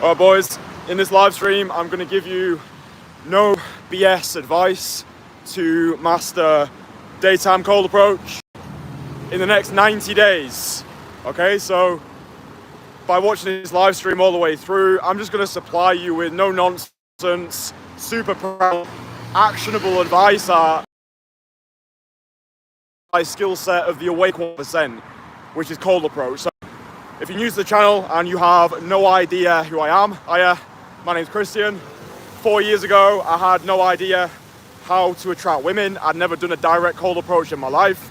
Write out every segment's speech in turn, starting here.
Alright boys, in this live stream I'm going to give you no BS advice to master daytime cold approach in the next 90 days. Okay, so by watching this live stream all the way through, I'm just going to supply you with no nonsense, super actionable advice at my skill set of the awake 1%, which is cold approach. So if you're new to the channel and you have no idea who I am, my name's Kristian. 4 years ago, I had no idea how to attract women. I'd never done a direct cold approach in my life.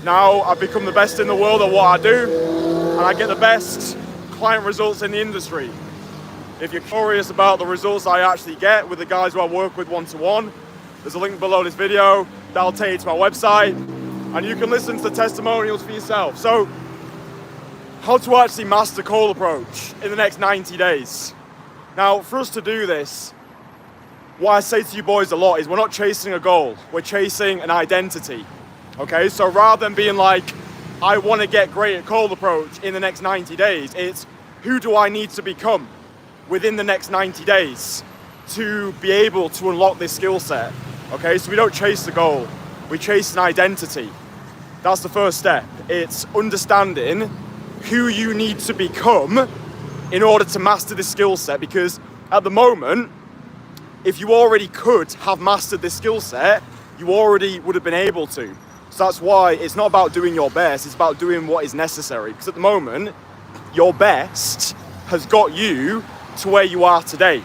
Now I've become the best in the world at what I do, and I get the best client results in the industry. If you're curious about the results I actually get with the guys who I work with one-to-one, there's a link below this video that'll take you to my website, and you can listen to the testimonials for yourself. So, how to actually master cold approach in the next 90 days. Now, for us to do this, what I say to you boys a lot is we're not chasing a goal, we're chasing an identity. Okay, so rather than being like, I want to get great at cold approach in the next 90 days, it's who do I need to become within the next 90 days to be able to unlock this skill set. Okay, so we don't chase the goal, we chase an identity. That's the first step. It's understanding who you need to become in order to master this skill set, because at the moment, if you already could have mastered this skill set, you already would have been able to. So that's why it's not about doing your best, it's about doing what is necessary. Because at the moment, your best has got you to where you are today.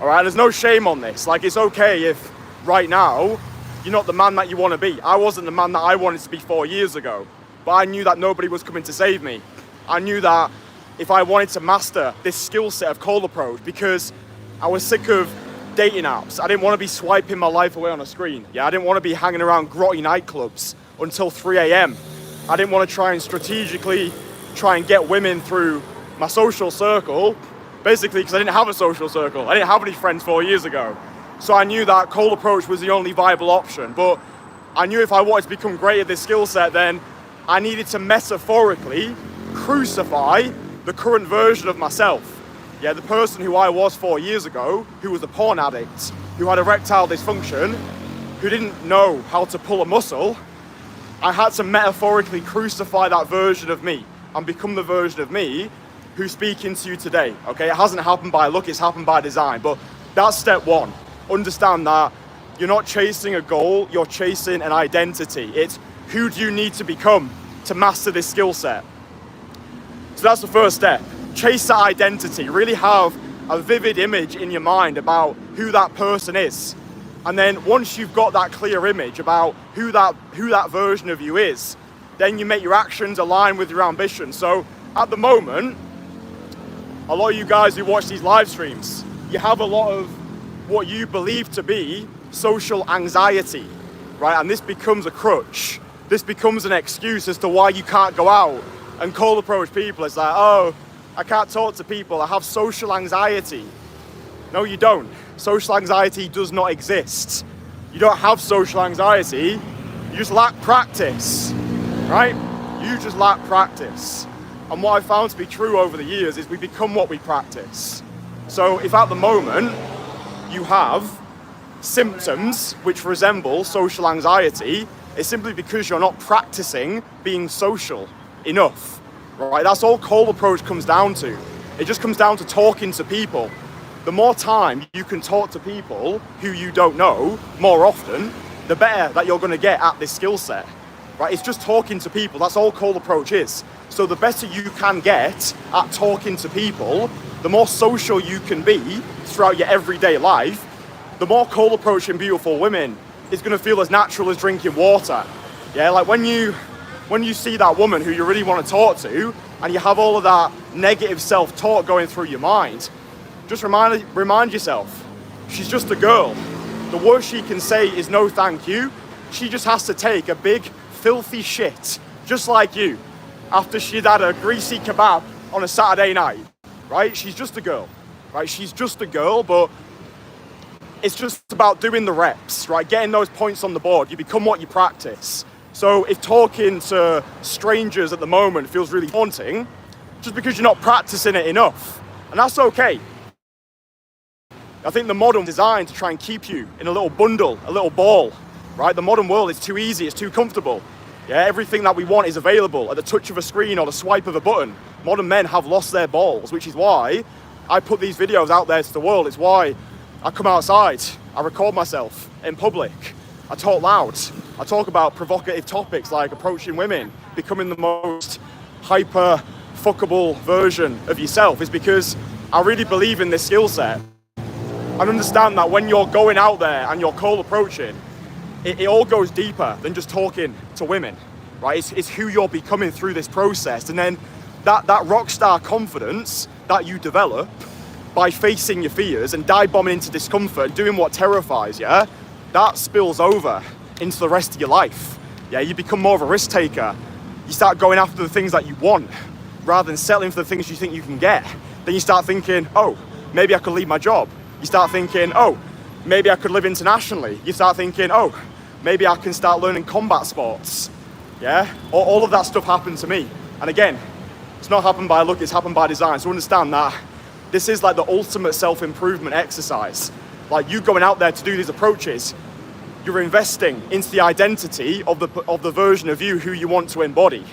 All right, there's no shame on this. Like, it's okay if right now, you're not the man that you want to be. I wasn't the man that I wanted to be 4 years ago, but I knew that nobody was coming to save me. I knew that if I wanted to master this skill set of cold approach, because I was sick of dating apps. I didn't want to be swiping my life away on a screen. Yeah, I didn't want to be hanging around grotty nightclubs until 3 a.m. I didn't want to try and strategically try and get women through my social circle, basically because I didn't have a social circle. I didn't have any friends 4 years ago. So I knew that cold approach was the only viable option. But I knew if I wanted to become great at this skill set, then I needed to metaphorically crucify the current version of myself. Yeah, the person who I was 4 years ago, who was a porn addict, who had erectile dysfunction, who didn't know how to pull a muscle. I had to metaphorically crucify that version of me and become the version of me who's speaking to you today. Okay, it hasn't happened by luck, it's happened by design. But that's step one. Understand that you're not chasing a goal, you're chasing an identity. It's who do you need to become to master this skill set. So that's the first step. Chase that identity. Really have a vivid image in your mind about who that person is. And then once you've got that clear image about who that version of you is, then you make your actions align with your ambition. So at the moment, a lot of you guys who watch these live streams, you have a lot of what you believe to be social anxiety, right? And this becomes a crutch. This becomes an excuse as to why you can't go out and cold approach people. It's like, oh, I can't talk to people, I have social anxiety. No, you don't. Social anxiety does not exist. You don't have social anxiety, you just lack practice, right? You just lack practice. And what I've found to be true over the years is we become what we practice. So if at the moment you have symptoms which resemble social anxiety, it's simply because you're not practicing being social enough, right? That's all cold approach comes down to. It just comes down to talking to people. The more time you can talk to people who you don't know more often, the better that you're going to get at this skill set, right? It's just talking to people. That's all cold approach is. So the better you can get at talking to people, the more social you can be throughout your everyday life, the more cold approaching beautiful women is going to feel as natural as drinking water. Yeah, like when you see that woman who you really want to talk to and you have all of that negative self-talk going through your mind, just remind yourself, she's just a girl. The worst she can say is no thank you. She just has to take a big filthy shit, just like you, after she'd had a greasy kebab on a Saturday night, right? She's just a girl, right? She's just a girl, but it's just about doing the reps, right? Getting those points on the board. You become what you practice. So if talking to strangers at the moment feels really daunting, just because you're not practicing it enough, and that's okay. I think the modern designed to try and keep you in a little bundle, a little ball, right? The modern world is too easy, it's too comfortable. Yeah, everything that we want is available at the touch of a screen or the swipe of a button. Modern men have lost their balls, which is why I put these videos out there to the world. It's why I come outside, I record myself in public, I talk loud, I talk about provocative topics like approaching women, becoming the most hyper fuckable version of yourself, is because I really believe in this skill set. And understand that when you're going out there and you're cold approaching, it all goes deeper than just talking to women, right? It's who you're becoming through this process. And then that rock star confidence that you develop by facing your fears and dive bombing into discomfort and doing what terrifies you, that spills over into the rest of your life. Yeah, you become more of a risk taker. You start going after the things that you want rather than settling for the things you think you can get. Then you start thinking, oh, maybe I could leave my job. You start thinking, oh, maybe I could live internationally. You start thinking, oh, maybe I can start learning combat sports. Yeah, all of that stuff happened to me. And again, it's not happened by luck, it's happened by design. So understand that this is like the ultimate self-improvement exercise. Like you going out there to do these approaches, you're investing into the identity of the version of you who you want to embody.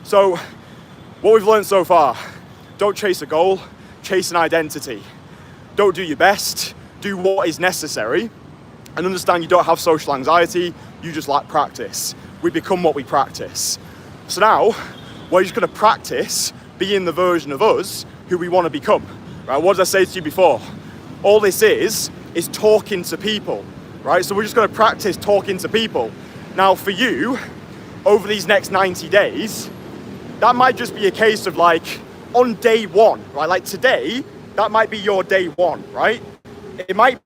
So what we've learned so far, don't chase a goal, chase an identity. Don't do your best, do what is necessary, and understand you don't have social anxiety, you just lack practice. We become what we practice. So now, we're just gonna practice being the version of us who we wanna become. Right? What did I say to you before? All this is talking to people, right? So we're just gonna practice talking to people. Now for you, over these next 90 days, that might just be a case of like, on day one, right? Like today, that might be your day one, right? It might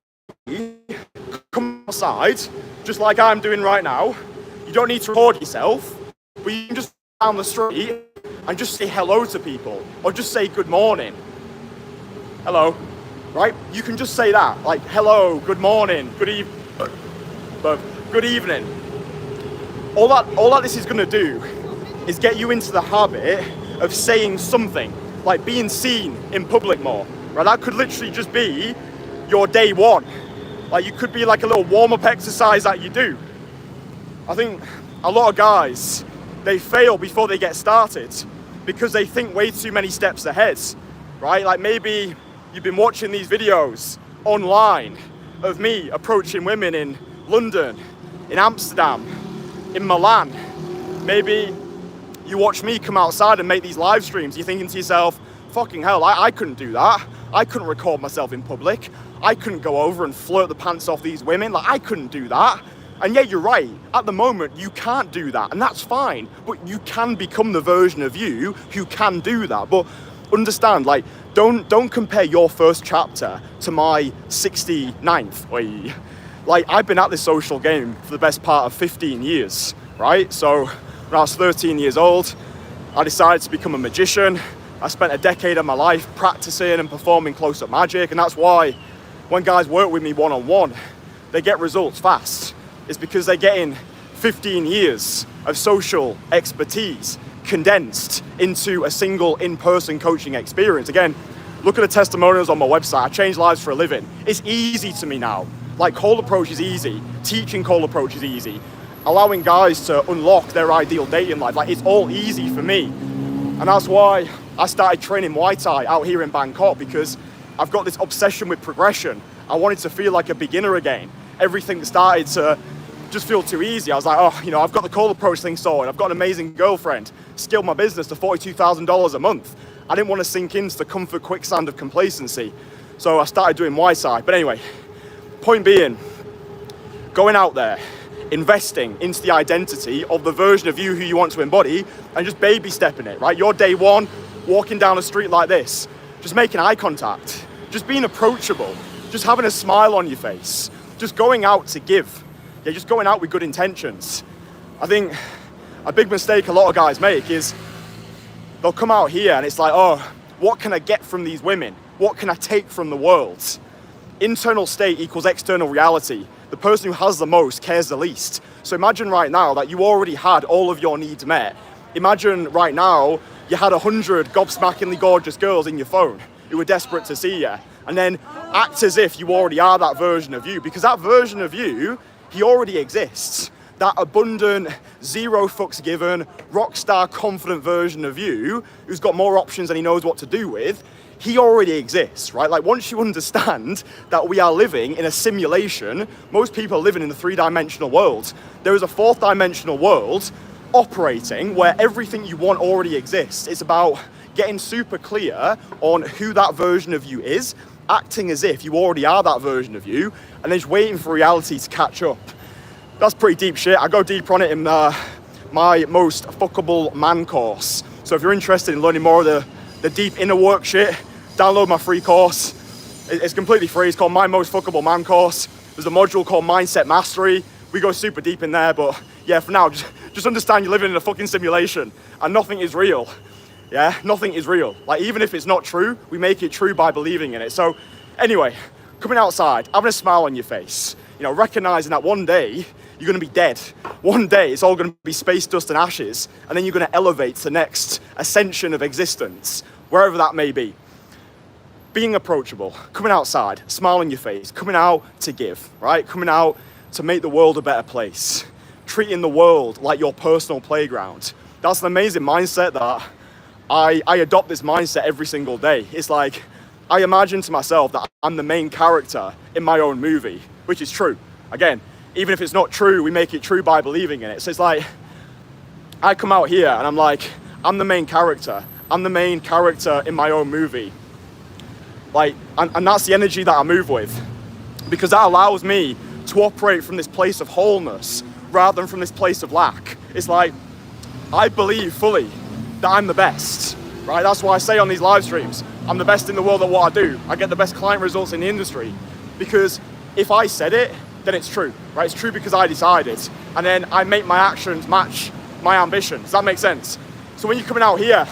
be come outside, just like I'm doing right now. You don't need to record yourself, but you can just go down the street and just say hello to people, or just say good morning. Hello, right? You can just say that, like hello, good morning, good evening. All that this is gonna do is get you into the habit of saying something, like being seen in public more. Right, that could literally just be your day one. Like you could be like a little warm-up exercise that you do. I think a lot of guys, they fail before they get started because they think way too many steps ahead, right? Like maybe you've been watching these videos online of me approaching women in London, in Amsterdam, in Milan. Maybe you watch me come outside and make these live streams. You're thinking to yourself, fucking hell, I couldn't do that. I couldn't record myself in public. I couldn't go over and flirt the pants off these women. Like, I couldn't do that. And yeah, you're right. At the moment, you can't do that, and that's fine. But you can become the version of you who can do that. But understand, like, don't compare your first chapter to my 69th. Like, I've been at this social game for the best part of 15 years, right? So when I was 13 years old, I decided to become a magician. I spent a decade of my life practicing and performing close-up magic, and that's why when guys work with me one-on-one, they get results fast. It's because they're getting 15 years of social expertise condensed into a single in-person coaching experience. Again, look at the testimonials on my website. I change lives for a living. It's easy to me now. Like, cold approach is easy. Teaching cold approach is easy. Allowing guys to unlock their ideal dating life, like, it's all easy for me. And that's why I started training Muay Thai out here in Bangkok, because I've got this obsession with progression. I wanted to feel like a beginner again. Everything started to just feel too easy. I was like, oh, I've got the cold approach thing sorted. I've got an amazing girlfriend, scaled my business to $42,000 a month. I didn't want to sink into the comfort quicksand of complacency. So I started doing Muay Thai. But anyway, point being, going out there, investing into the identity of the version of you who you want to embody, and just baby stepping it, right? Your day one, walking down the street like this, just making eye contact, just being approachable, just having a smile on your face, just going out to give. Yeah, just going out with good intentions. I think a big mistake a lot of guys make is they'll come out here and it's like, oh, what can I get from these women? What can I take from the world? Internal state equals external reality. The person who has the most cares the least. So imagine right now that you already had all of your needs met. Imagine right now you had 100 gob-smackingly gorgeous girls in your phone who were desperate to see you. and then act as if you already are that version of you, because that version of you, he already exists. That abundant, zero fucks given, rock star confident version of you, who's got more options than he knows what to do with, he already exists, right? Like, once you understand that we are living in a simulation, most people are living in the 3-dimensional world. There is a 4th-dimensional world operating where everything you want already exists. It's about getting super clear on who that version of you is, acting as if you already are that version of you, and then just waiting for reality to catch up. That's pretty deep shit. I go deeper on it in my most fuckable man course. So if you're interested in learning more of the deep inner work shit, download my free course. It's completely free. It's called My Most Fuckable Man Course. There's a module called Mindset Mastery. We go super deep in there, but yeah, for now, just understand you're living in a fucking simulation and nothing is real. Yeah, nothing is real. Like, even if it's not true, we make it true by believing in it. So anyway, coming outside, having a smile on your face, you know, recognizing that one day you're going to be dead. One day it's all going to be space, dust and ashes, and then you're going to elevate to the next ascension of existence, wherever that may be. Being approachable, coming outside, smile on your face, coming out to give, right? Coming out to make the world a better place. Treating the world like your personal playground. That's an amazing mindset that I adopt this mindset every single day. It's like, I imagine to myself that I'm the main character in my own movie, which is true. Again, even if it's not true, we make it true by believing in it. So it's like, I come out here and I'm like, I'm the main character. I'm the main character in my own movie. Like, and that's the energy that I move with, because that allows me to operate from this place of wholeness rather than from this place of lack. It's like, I believe fully that I'm the best, right? That's why I say on these live streams, I'm the best in the world at what I do. I get the best client results in the industry, because if I said it, then it's true, right? It's true because I decided, and then I make my actions match my ambition. Does that make sense? So when you're coming out here,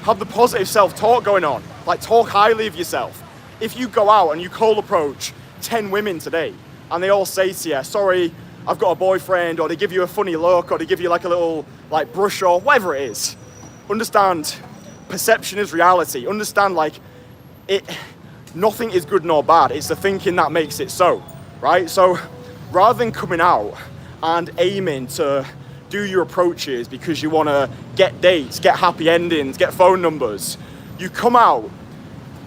have the positive self-talk going on. Like, talk highly of yourself. If you go out and you cold approach 10 women today, and they all say to you, sorry, I've got a boyfriend, or they give you a funny look, or they give you like a little like brush, or whatever it is, understand perception is reality. Understand, like, nothing is good nor bad. It's the thinking that makes it so, right? So rather than coming out and aiming to do your approaches because you want to get dates, get happy endings, get phone numbers, you come out,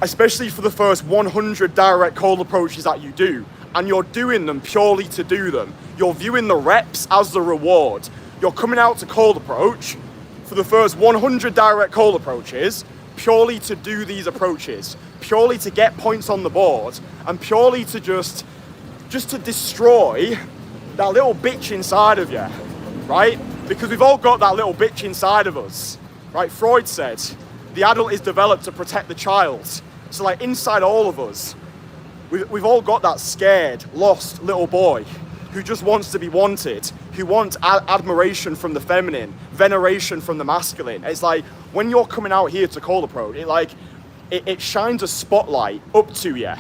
especially for the first 100 direct cold approaches that you do, and you're doing them purely to do them. You're viewing the reps as the reward. You're coming out to cold approach for the first 100 direct cold approaches purely to do these approaches, purely to get points on the board, and purely to just to destroy that little bitch inside of you, right? Because we've all got that little bitch inside of us, right? Freud said, the adult is developed to protect the child. So like, inside all of us, we've all got that scared, lost little boy who just wants to be wanted, who wants admiration from the feminine, veneration from the masculine. It's like, when you're coming out here to cold approach, it shines a spotlight up to you.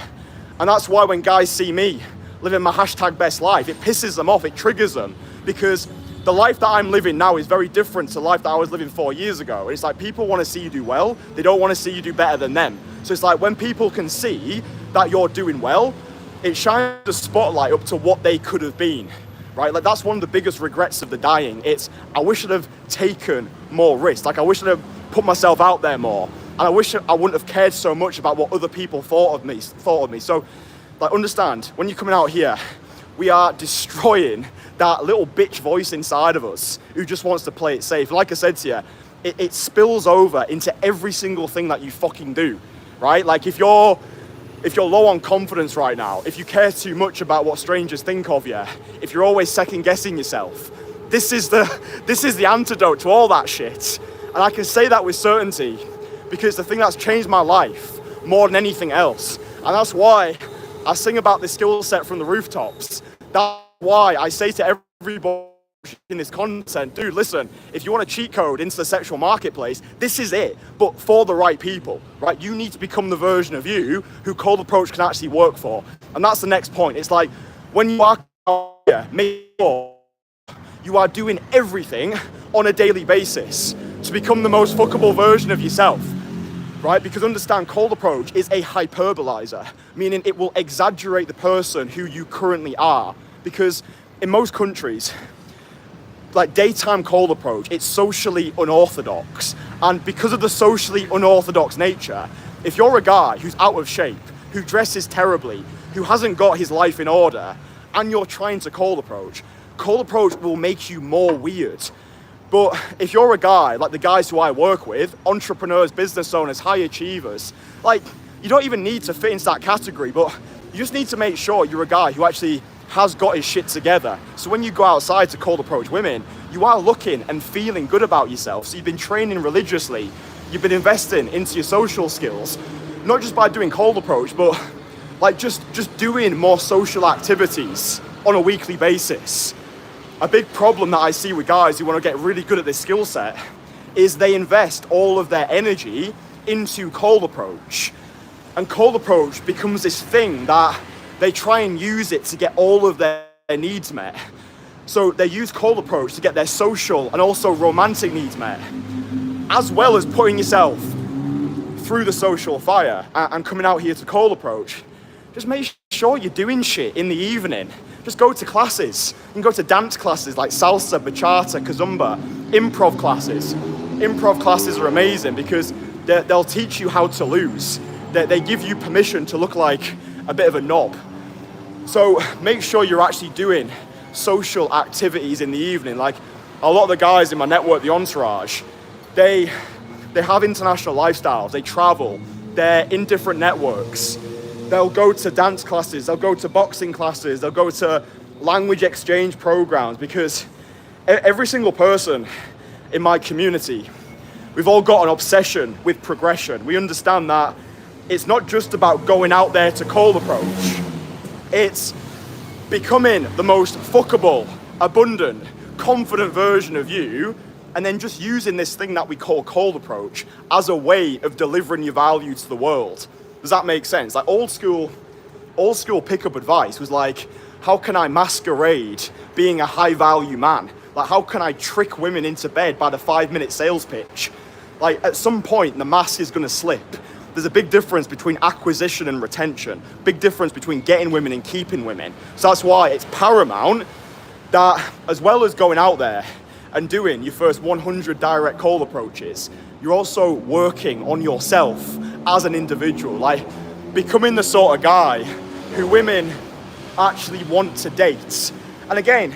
And that's why when guys see me living my #best life, it pisses them off, it triggers them, because the life that I'm living now is very different to the life that I was living 4 years ago. It's like, people want to see you do well, they don't want to see you do better than them. So it's like, when people can see that you're doing well, it shines a spotlight up to what they could have been, right? Like, that's one of the biggest regrets of the dying. It's, I wish I'd have taken more risks. Like, I wish I'd have put myself out there more. And I wish I wouldn't have cared so much about what other people thought of me. So, like, understand, when you're coming out here, we are destroying that little bitch voice inside of us who just wants to play it safe. Like I said to you, it spills over into every single thing that you fucking do, right? Like, if you're low on confidence right now, if you care too much about what strangers think of you, if you're always second guessing yourself, this is the antidote to all that shit. And I can say that with certainty, because the thing that's changed my life more than anything else. And that's why I sing about this skill set from the rooftops. That's why I say to everybody in this content, dude, listen, if you want a cheat code into the sexual marketplace, this is it, but for the right people, right? You need to become the version of you who cold approach can actually work for. And that's the next point. It's like, when you are here, make sure you are doing everything on a daily basis to become the most fuckable version of yourself. right? Because understand, cold approach is a hyperbolizer, meaning it will exaggerate the person who you currently are. Because in most countries, like daytime cold approach, it's socially unorthodox. And because of the socially unorthodox nature, if you're a guy who's out of shape, who dresses terribly, who hasn't got his life in order, and you're trying to cold approach will make you more weird. But if you're a guy, like the guys who I work with, entrepreneurs, business owners, high achievers, like, you don't even need to fit into that category, but you just need to make sure you're a guy who actually has got his shit together. So when you go outside to cold approach women, you are looking and feeling good about yourself. So you've been training religiously, you've been investing into your social skills, not just by doing cold approach, but like just doing more social activities on a weekly basis. A big problem that I see with guys who want to get really good at this skill set is they invest all of their energy into cold approach. And cold approach becomes this thing that they try and use it to get all of their needs met. So they use cold approach to get their social and also romantic needs met, as well as putting yourself through the social fire and coming out here to cold approach. Just make sure you're doing shit in the evening. Just go to classes. You can go to dance classes like salsa, bachata, kizomba, improv classes. Improv classes are amazing because they'll teach you how to lose. They give you permission to look like a bit of a knob. So make sure you're actually doing social activities in the evening. Like a lot of the guys in my network, the Entourage, they have international lifestyles. They travel. They're in different networks. They'll go to dance classes. They'll go to boxing classes. They'll go to language exchange programs, because every single person in my community, we've all got an obsession with progression. We understand that it's not just about going out there to cold approach. It's becoming the most fuckable, abundant, confident version of you, and then just using this thing that we call cold approach as a way of delivering your value to the world. Does that make sense? Like old school pickup advice was like, how can I masquerade being a high value man? Like, how can I trick women into bed by the 5-minute sales pitch? Like, at some point, the mask is gonna slip. There's a big difference between acquisition and retention, big difference between getting women and keeping women. So that's why it's paramount that, as well as going out there and doing your first 100 direct cold approaches, you're also working on yourself as an individual, like becoming the sort of guy who women actually want to date. And again,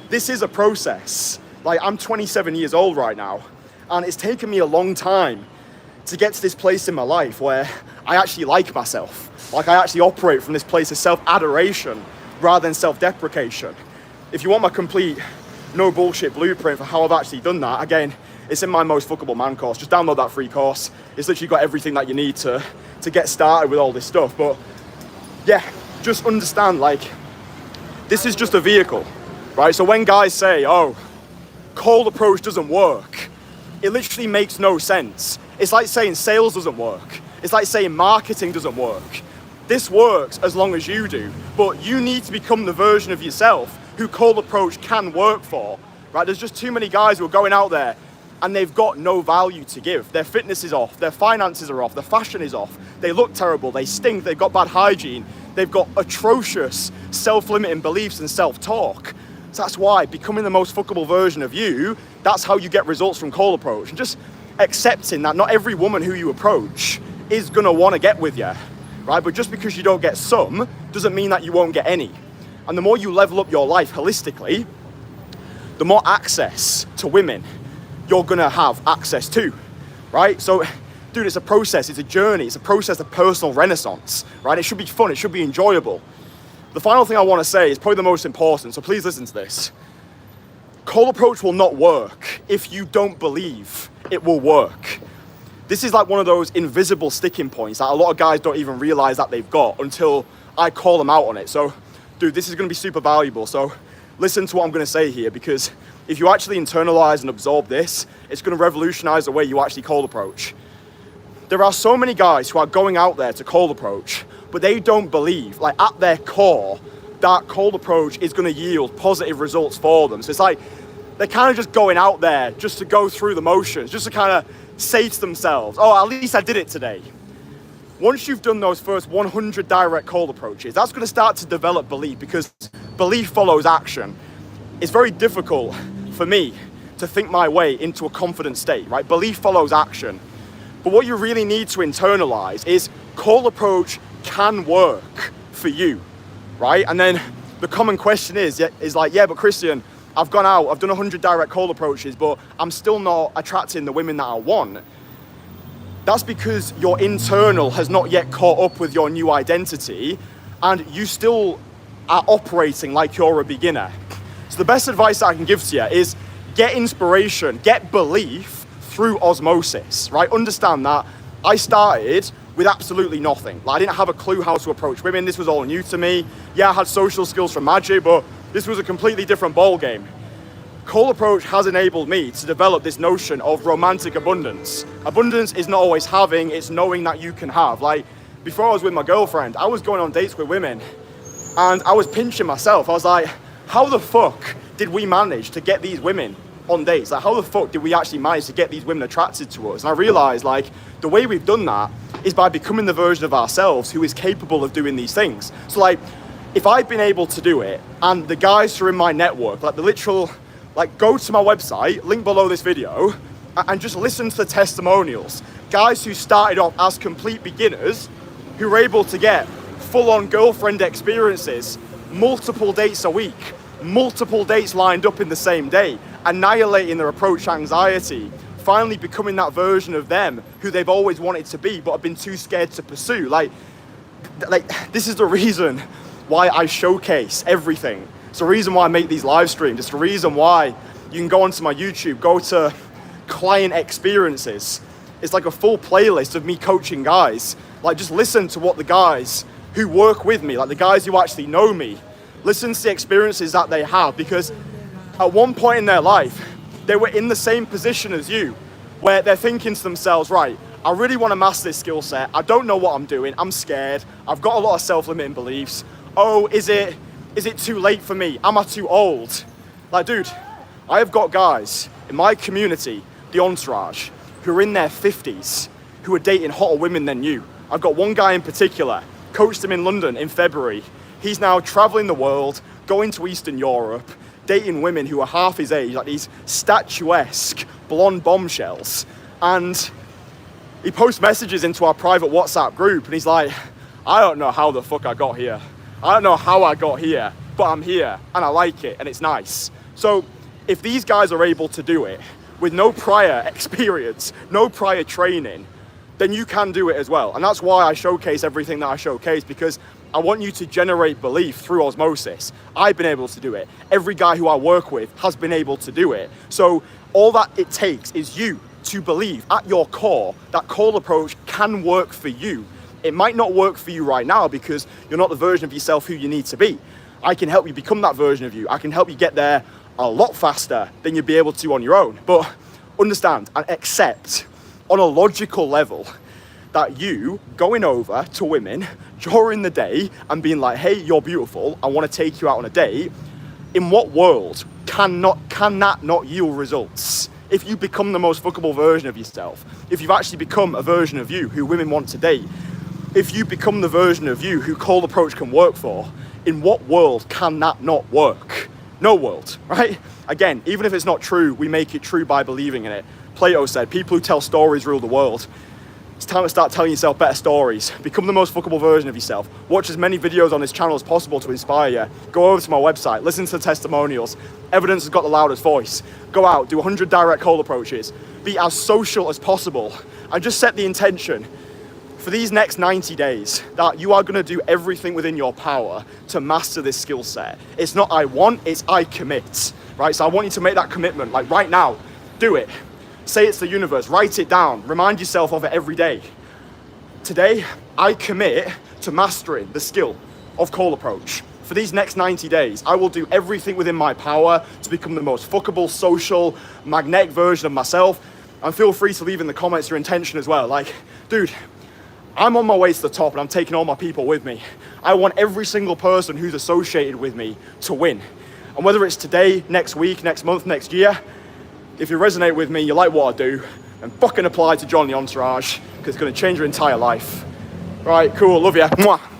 this is a process. Like, I'm 27 years old right now, and it's taken me a long time to get to this place in my life where I actually like myself. Like, I actually operate from this place of self-adoration rather than self-deprecation. If you want my complete no bullshit blueprint for how I've actually done that, again, it's in my Most Fuckable Man course. Just download that free course. It's literally got everything that you need to get started with all this stuff. But yeah, just understand, like, this is just a vehicle, right? So when guys say, oh, cold approach doesn't work, it literally makes no sense. It's like saying sales doesn't work. It's like saying marketing doesn't work. This works as long as you do, but you need to become the version of yourself who cold approach can work for, right? There's just too many guys who are going out there and they've got no value to give. Their fitness is off, their finances are off, their fashion is off, they look terrible, they stink, they've got bad hygiene, they've got atrocious self-limiting beliefs and self-talk. So that's why becoming the most fuckable version of you, that's how you get results from cold approach. And just accepting that not every woman who you approach is gonna wanna get with you, right? But just because you don't get some, doesn't mean that you won't get any. And the more you level up your life holistically, the more access to women you're gonna have access to, right? So, dude, it's a process, it's a journey, it's a process of personal renaissance, right? It should be fun, it should be enjoyable. The final thing I wanna say is probably the most important, so please listen to this. Cold approach will not work if you don't believe it will work. This is like one of those invisible sticking points that a lot of guys don't even realize that they've got until I call them out on it. So, dude, this is gonna be super valuable. So listen to what I'm gonna say here, because if you actually internalize and absorb this, it's gonna revolutionize the way you actually cold approach. There are so many guys who are going out there to cold approach, but they don't believe, like at their core, that cold approach is gonna yield positive results for them. So it's like, they're kind of just going out there just to go through the motions, just to kind of say to themselves, oh, at least I did it today. Once you've done those first 100 direct cold approaches, that's going to start to develop belief, because belief follows action. It's very difficult for me to think my way into a confident state, right? Belief follows action. But what you really need to internalize is cold approach can work for you, right? And then the common question is like, yeah, but Kristian, I've gone out, I've done 100 direct cold approaches, but I'm still not attracting the women that I want. That's because your internal has not yet caught up with your new identity, and you still are operating like you're a beginner. So the best advice I can give to you is get inspiration, get belief through osmosis, right? Understand that I started with absolutely nothing. Like, I didn't have a clue how to approach women. This was all new to me. Yeah, I had social skills from magic, but this was a completely different ball game. Cold approach has enabled me to develop this notion of romantic abundance. Abundance is not always having, it's knowing that you can have. Like, before I was with my girlfriend, I was going on dates with women, and I was pinching myself. I was like, how the fuck did we manage to get these women on dates? Like, how the fuck did we actually manage to get these women attracted to us? And I realized, like, the way we've done that is by becoming the version of ourselves who is capable of doing these things. So, like, if I've been able to do it, and the guys who are in my network, like the literal, like, go to my website, link below this video, and just listen to the testimonials. Guys who started off as complete beginners, who were able to get full-on girlfriend experiences, multiple dates a week, multiple dates lined up in the same day, annihilating their approach anxiety, finally becoming that version of them who they've always wanted to be but have been too scared to pursue. Like this is the reason why I showcase everything. It's the reason why I make these live streams. It's the reason why you can go onto my YouTube, go to client experiences. It's like a full playlist of me coaching guys. Like, just listen to what the guys who work with me, like the guys who actually know me, listen to the experiences that they have, because at one point in their life, they were in the same position as you, where they're thinking to themselves, right, I really want to master this skill set. I don't know what I'm doing. I'm scared. I've got a lot of self-limiting beliefs. Oh, is it too late for me? Am I too old? Like, dude, I have got guys in my community, the Entourage, who are in their 50s, who are dating hotter women than you. I've got one guy in particular, coached him in London in February. He's now traveling the world, going to Eastern Europe, dating women who are half his age, like these statuesque blonde bombshells. And he posts messages into our private WhatsApp group, and he's like, I don't know how the fuck I got here. I don't know how I got here, but I'm here, and I like it, and it's nice. So if these guys are able to do it with no prior experience, no prior training, then you can do it as well. And that's why I showcase everything that I showcase, because I want you to generate belief through osmosis. I've been able to do it. Every guy who I work with has been able to do it. So all that it takes is you to believe at your core that cold approach can work for you. It might not work for you right now because you're not the version of yourself who you need to be. I can help you become that version of you. I can help you get there a lot faster than you'd be able to on your own. But understand and accept on a logical level that you going over to women during the day and being like, hey, you're beautiful, I want to take you out on a date, in what world can that not yield results? If you become the most fuckable version of yourself, if you've actually become a version of you who women want to date, if you become the version of you who cold approach can work for, in what world can that not work? No world, right? Again, even if it's not true, we make it true by believing in it. Plato said, people who tell stories rule the world. It's time to start telling yourself better stories. Become the most fuckable version of yourself. Watch as many videos on this channel as possible to inspire you. Go over to my website, listen to the testimonials. Evidence has got the loudest voice. Go out, do 100 direct cold approaches. Be as social as possible. And just set the intention for these next 90 days that you are going to do everything within your power to master this skill set. It's not I want, it's I commit, right? So I want you to make that commitment, like right now, do it. Say it's the universe, write it down, remind yourself of it every day. Today, I commit to mastering the skill of cold approach. For these next 90 days, I will do everything within my power to become the most fuckable, social, magnetic version of myself. And feel free to leave in the comments your intention as well. Like, dude, I'm on my way to the top and I'm taking all my people with me. I want every single person who's associated with me to win. And whether it's today, next week, next month, next year, if you resonate with me, you like what I do, then fucking apply to join the Entourage, because it's going to change your entire life. Right, cool, love ya. Mwah.